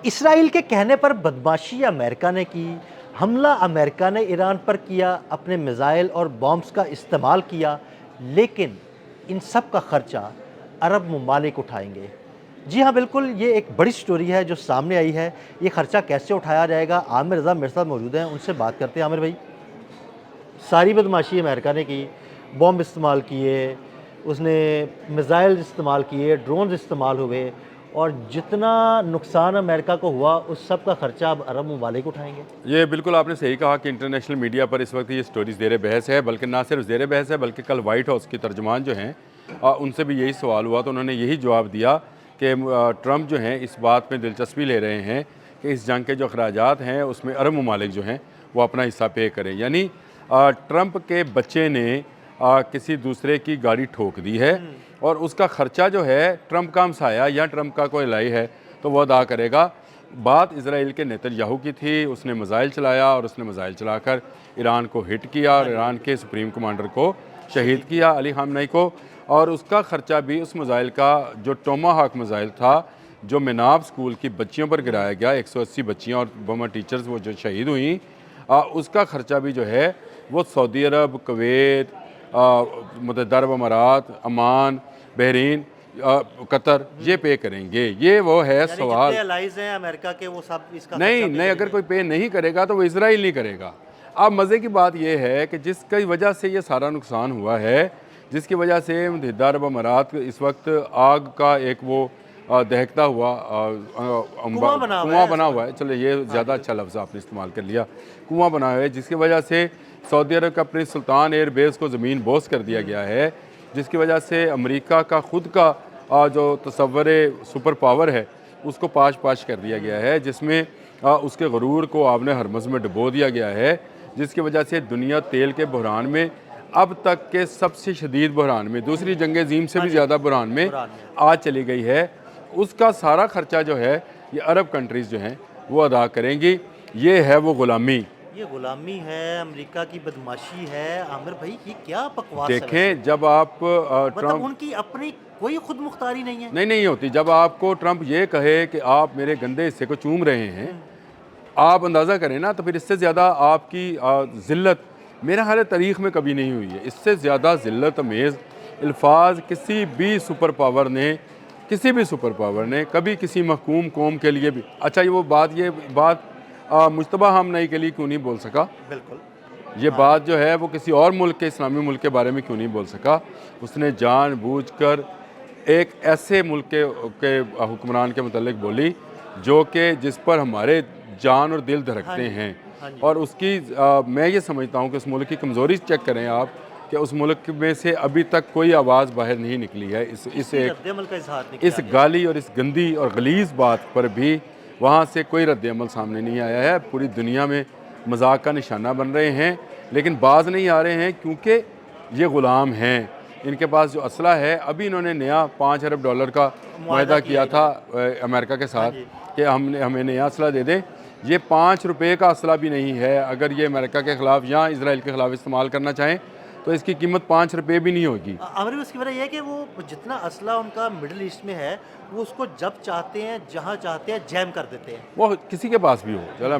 Israel के कहने पर बदमाशी अमेरिका ने की, हमला अमेरिका ने ईरान पर किया, अपने मिसाइल और बॉम्ब्स का इस्तेमाल किया, लेकिन इन सब का खर्चा अरब ममालिक उठाएंगे। जी हाँ, बिल्कुल, ये एक बड़ी स्टोरी है जो सामने आई है। ये खर्चा कैसे उठाया जाएगा? आमिर रज़ा मेरे साथ मौजूद हैं, उनसे बात करते हैं। आमिर भाई, सारी बदमाशी अमेरिका ने की, बॉम्ब इस्तेमाल किए, उसने मिसाइल इस्तेमाल किए, ड्रोन्स इस्तेमाल हुए, और जितना नुकसान अमेरिका को हुआ उस सब का खर्चा अब अरब ममालिक उठाएंगे। ये बिल्कुल आपने सही कहा कि इंटरनेशनल मीडिया पर इस वक्त ये स्टोरी ज़ेर बहस है, बल्कि ना सिर्फ ज़ेर बहस है बल्कि कल वाइट हाउस की तर्जुमान जो हैं उनसे भी यही सवाल हुआ तो उन्होंने यही जवाब दिया कि ट्रंप जो हैं इस बात में दिलचस्पी ले रहे हैं कि इस जंग के जो अखराजात हैं उसमें अरब ममालिक जो हैं वो अपना हिस्सा पे करें। यानी ट्रंप के बच्चे ने किसी दूसरे की गाड़ी ठोक दी है और उसका ख़र्चा जो है ट्रंप का हमसाया या ट्रंप का कोई लाई है तो वह अदा करेगा। बात इजराइल के नेतन्याहू की थी, उसने मिसाइल चलाया और उसने मिसाइल चलाकर ईरान को हिट किया और ईरान के सुप्रीम कमांडर को शहीद किया, अली खामनेई को। और उसका ख़र्चा भी उस मिसाइल का जो टोमाहाक मिसाइल था जो मिनाब स्कूल की बच्चियों पर गिराया गया, 180 बच्चियाँ और बम टीचर्स वो जो शहीद हुई, उसका ख़र्चा भी जो है वो सऊदी अरब, कुवैत, मुतहदा अरब अमारात, अमान, बहरीन, कतर ये पे करेंगे। ये वो है सवाल। हैं अमेरिका के, वो सब इसका नहीं, अगर कोई पे नहीं करेगा तो वो इसराइल नहीं करेगा। अब मज़े की बात यह है कि जिसकी वजह से ये सारा नुकसान हुआ है, जिसकी वजह से मुतहदा अरब अमारात इस वक्त आग का एक वो दहकता हुआ कुआं बना हुआ है, चलो ये ज़्यादा अच्छा लफ्ज़ आपने इस्तेमाल कर लिया, कुआं बना हुआ है, जिसकी वजह से सऊदी अरब का अपने सुल्तान एयरबेस को ज़मीन बोस कर दिया गया है, जिसकी वजह से अमेरिका का ख़ुद का जो तसव्वुर सुपर पावर है उसको पाश पाश कर दिया गया है, जिसमें उसके गरूर को आपने हरमज़ में डुबो दिया गया है, जिसकी वजह से दुनिया तेल के बहरान में अब तक के सबसे शदीद बहरान में, दूसरी जंग अज़ीम से भी ज़्यादा बहरान में आज चली गई है। उसका सारा खर्चा जो है ये अरब कंट्रीज़ जो हैं वो अदा करेंगी। ये है वो ग़ुलामी, ये गुलामी है, अमेरिका की बदमाशी है। आमिर भाई, ये क्या बकवास है? देखें जब आप मतलब उनकी अपनी कोई खुद मुख्तारी नहीं है। नहीं होती। जब आपको ट्रंप ये कहे कि आप मेरे गंदे हिस्से को चूम रहे हैं, आप अंदाज़ा करें ना, तो फिर इससे ज़्यादा आपकी ज़िल्लत मेरा ख्याल है तारीख़ में कभी नहीं हुई है। इससे ज़्यादा ज़िल्लत अमेज़ अल्फाज किसी भी सुपर पावर ने कभी किसी महकूम कौम के लिए भी, अच्छा ये बात मुश्तबा खामनेई के लिए क्यों नहीं बोल सका? बिल्कुल, ये बात जो है वो किसी और मुल्क के, इस्लामी मुल्क के बारे में क्यों नहीं बोल सका? उसने जानबूझकर एक ऐसे मुल्क के हुक्मरान के मुतल्लिक बोली जो कि जिस पर हमारे जान और दिल धड़कते हैं। और उसकी मैं ये समझता हूँ कि उस मुल्क की कमज़ोरी चेक करें आप कि उस मुल्क में से अभी तक कोई आवाज़ बाहर नहीं निकली है इस गाली और इस गंदी और गलीज़ बात पर भी वहाँ से कोई रद्द-ए-अमल सामने नहीं आया है। पूरी दुनिया में मजाक का निशाना बन रहे हैं, लेकिन बाज नहीं आ रहे हैं क्योंकि ये ग़ुलाम हैं। इनके पास जो असला है, अभी इन्होंने नया $5 अरब का मुआहदा किया था अमेरिका के साथ कि हमें नया असला दे दें। ये ₹5 का असला भी नहीं है। अगर ये अमेरिका के ख़िलाफ़ या इसराइल के ख़िलाफ़ इस्तेमाल करना चाहें तो इसकी कीमत ₹5 भी नहीं होगी। आमिर, उसकी वजह यह है कि वो जितना असला उनका मिडिल ईस्ट में है वो उसको जब चाहते हैं, जहाँ चाहते हैं, जैम कर देते हैं। वो किसी के पास भी हो, चलो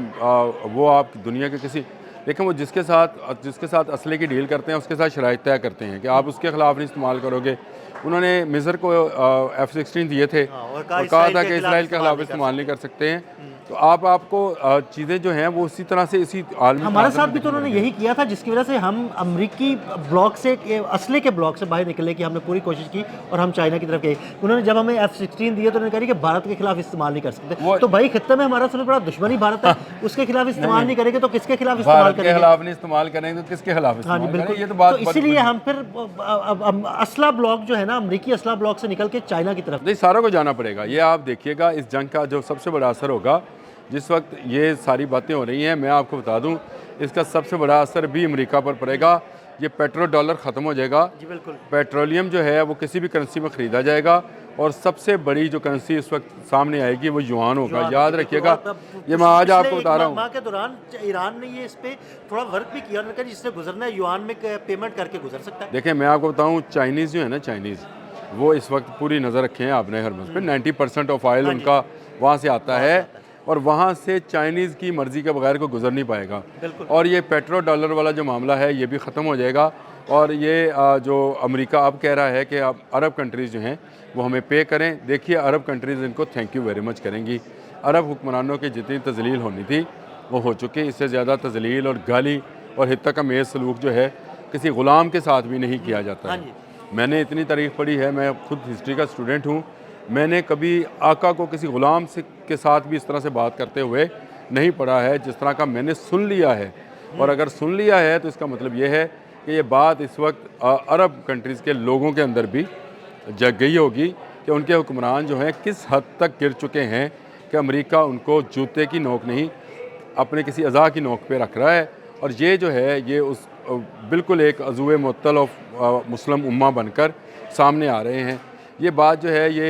वो आप दुनिया के किसी, लेकिन वो जिसके साथ असले की डील करते हैं उसके साथ शराइत तय करते हैं कि आप उसके ख़िलाफ़ नहीं इस्तेमाल करोगे। उन्होंने मिस्र को F-16 दिए थे और कहा था कि इसराइल के ख़िलाफ़ इस्तेमाल नहीं कर सकते हैं। तो आपको चीज़ें जो हैं वो उसी तरह से इसी हमारे साथ भी तो उन्होंने यही किया था, जिसकी वजह से हम अमेरिकी ब्लॉक से, असले के ब्लॉक से बाहर निकलने की हमने पूरी कोशिश की और हम चाइना की तरफ गए। उन्होंने जब हमें F-16 दिए तो उन्होंने कहा कि भारत के खिलाफ इस्तेमाल नहीं कर सकते। तो भाई, खित्ते में हमारा सबसे बड़ा दुश्मनी भारत है, उसके खिलाफ इस्तेमाल नहीं करेंगे तो किसके खिलाफ इस्तेमाल करेंगे? खिलाफ नहीं इस्तेमाल करेंगे तो किसके खिलाफ इस्तेमाल करेंगे? ये तो बात, इसीलिए हम फिर असला ब्लॉक जो है ना, अमेरिकी असला ब्लॉक से निकल के चाइना की तरफ। नहीं, सारों को जाना पड़ेगा। ये आप देखिएगा इस जंग का जो सबसे बड़ा असर होगा, जिस वक्त ये सारी बातें हो रही हैं, मैं आपको बता दूं इसका सबसे बड़ा असर भी अमेरिका पर पड़ेगा। ये पेट्रो डॉलर ख़त्म हो जाएगा। जी बिल्कुल। पेट्रोलियम जो है वो किसी भी करेंसी में ख़रीदा जाएगा और सबसे बड़ी जो करेंसी इस वक्त सामने आएगी वो युआन होगा। याद रखिएगा, ये मैं आज आपको बता रहा हूँ। के दौरान ईरान ने ये इस पर थोड़ा वर्क भी किया, उन्होंने कहा जिससे गुजरना है युआन में पेमेंट करके गुजर सकता है। देखिए, मैं आपको बताऊँ, चाइनीज़ जो है ना, चाइनीज़ वो इस वक्त पूरी नज़र रखे हैं आपने हरमज़ पे। 90% ऑफ ऑयल उनका वहाँ से आता है और वहाँ से चाइनीज़ की मर्ज़ी के बगैर कोई गुजर नहीं पाएगा। बिल्कुल। और ये पेट्रो डॉलर वाला जो मामला है ये भी ख़त्म हो जाएगा। और ये जो अमेरिका अब कह रहा है कि अब अरब कंट्रीज़ जो हैं वो हमें पे करें, देखिए अरब कंट्रीज़ इनको थैंक यू वेरी मच करेंगी। अरब हुक्मरानों की जितनी तजलील होनी थी वो हो चुकी, इससे ज़्यादा तजलील और गाली और हित्तक-अमेज़ सलूक जो है किसी ग़ुलाम के साथ भी नहीं किया जाता हाँ है। जी। मैंने इतनी तारीफ़ पढ़ी है, मैं खुद हिस्ट्री का स्टूडेंट हूँ, मैंने कभी आका को किसी ग़ुलाम से के साथ भी इस तरह से बात करते हुए नहीं पढ़ा है जिस तरह का मैंने सुन लिया है। और अगर सुन लिया है तो इसका मतलब ये है कि ये बात इस वक्त अरब कंट्रीज़ के लोगों के अंदर भी जग गई होगी कि उनके हुक्मरान जो हैं किस हद तक गिर चुके हैं कि अमेरिका उनको जूते की नोक नहीं अपने किसी अज़ा की नोक पे रख रहा है। और ये जो है ये उस बिल्कुल एक अज़ुए मुअत्तल ऑफ मुस्लिम उम्मा बनकर सामने आ रहे हैं। ये बात जो है ये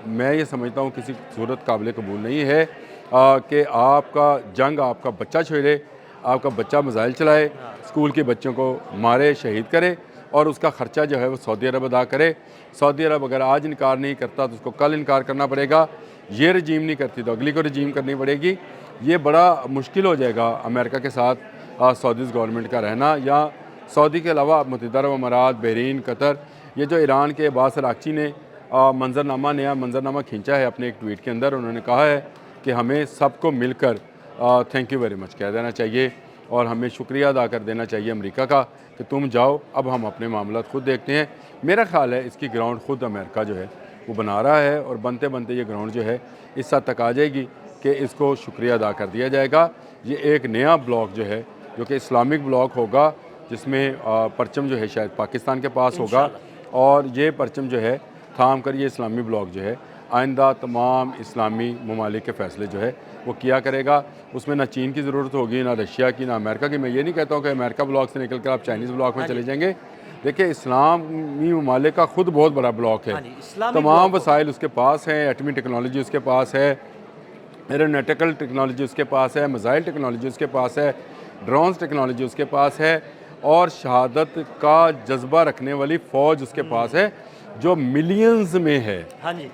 मैं ये समझता हूँ किसी सूरत काबिल कबूल नहीं है कि आपका जंग आपका बच्चा छेड़े, आपका बच्चा मिसाइल चलाए, स्कूल के बच्चों को मारे, शहीद करे और उसका ख़र्चा जो है वो सऊदी अरब अदा करे। सऊदी अरब अगर आज इनकार नहीं करता तो उसको कल इनकार करना पड़ेगा। ये रजीम नहीं करती तो अगली को रजीम करनी पड़ेगी। ये बड़ा मुश्किल हो जाएगा अमेरिका के साथ सऊदीज़ गवर्नमेंट का रहना, या सऊदी के अलावा मुत्तहिदा अरब अमारात, बहरीन, कतर। ये जो ईरान के अब्बास अराग़ची ने नया मंजरनामा खींचा है अपने एक ट्वीट के अंदर, उन्होंने कहा है कि हमें सबको मिलकर थैंक यू वेरी मच कह देना चाहिए और हमें शुक्रिया अदा कर देना चाहिए अमेरिका का कि तुम जाओ, अब हम अपने मामला खुद देखते हैं। मेरा ख़्याल है इसकी ग्राउंड खुद अमेरिका जो है वो बना रहा है और बनते बनते ये ग्राउंड जो है इस हद तक आ जाएगी कि इसको शुक्रिया अदा कर दिया जाएगा। ये एक नया ब्लॉक जो है जो कि इस्लामिक ब्लॉक होगा जिसमें परचम जो है शायद पाकिस्तान के पास होगा और ये परचम जो है थाम कर ये इस्लामी ब्लॉक जो है आइंदा तमाम इस्लामी ममालिक के फ़ैसले जो है वो किया करेगा। उसमें ना चीन की ज़रूरत होगी, ना रशिया की, ना अमेरिका की। मैं ये नहीं कहता हूँ कि अमेरिका ब्लॉक से निकल कर आप चाइनीज़ ब्लॉक में चले जाएंगे। देखिए इस्लामी ममालिक का खुद बहुत बड़ा ब्लॉक है, तमाम वसाइल उसके पास हैं, एटमी टेक्नोलॉजी उसके पास है, एरोनॉटिकल टेक्नोलॉजी उसके पास है, मिसाइल टेक्नोलॉजी उसके पास है, ड्रोन्स टेक्नोलॉजी उसके पास है और शहादत का जज्बा रखने वाली फ़ौज उसके पास है जो मिलियंस में है। हाँ जी।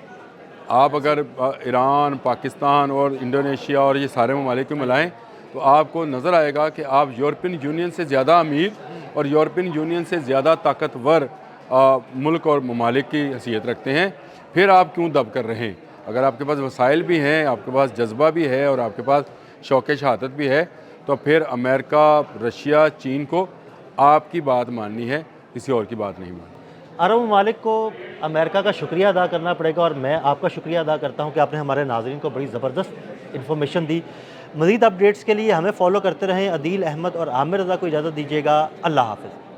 आप अगर ईरान, पाकिस्तान और इंडोनेशिया और ये सारे ममालिक को मिलाएं तो आपको नज़र आएगा कि आप यूरोपियन यूनियन से ज़्यादा अमीर और यूरोपियन यूनियन से ज़्यादा ताकतवर मुल्क और ममालिक की हैसियत रखते हैं। फिर आप क्यों दब कर रहें? अगर आपके पास वसाइल भी हैं, आपके पास जज्बा भी है और आपके पास शौक़ शहादत भी है तो फिर अमेरिका, रशिया, चीन को आपकी बात माननी है, किसी और की बात नहीं माननी। अरब ममालिक को अमेरिका का शुक्रिया अदा करना पड़ेगा और मैं आपका शुक्रिया अदा करता हूं कि आपने हमारे नाज़रीन को बड़ी ज़बरदस्त इन्फॉर्मेशन दी। मज़ीद अपडेट्स के लिए हमें फॉलो करते रहें। अदील अहमद और आमिर रज़ा को इजाज़त दीजिएगा। अल्लाह हाफ़िज़।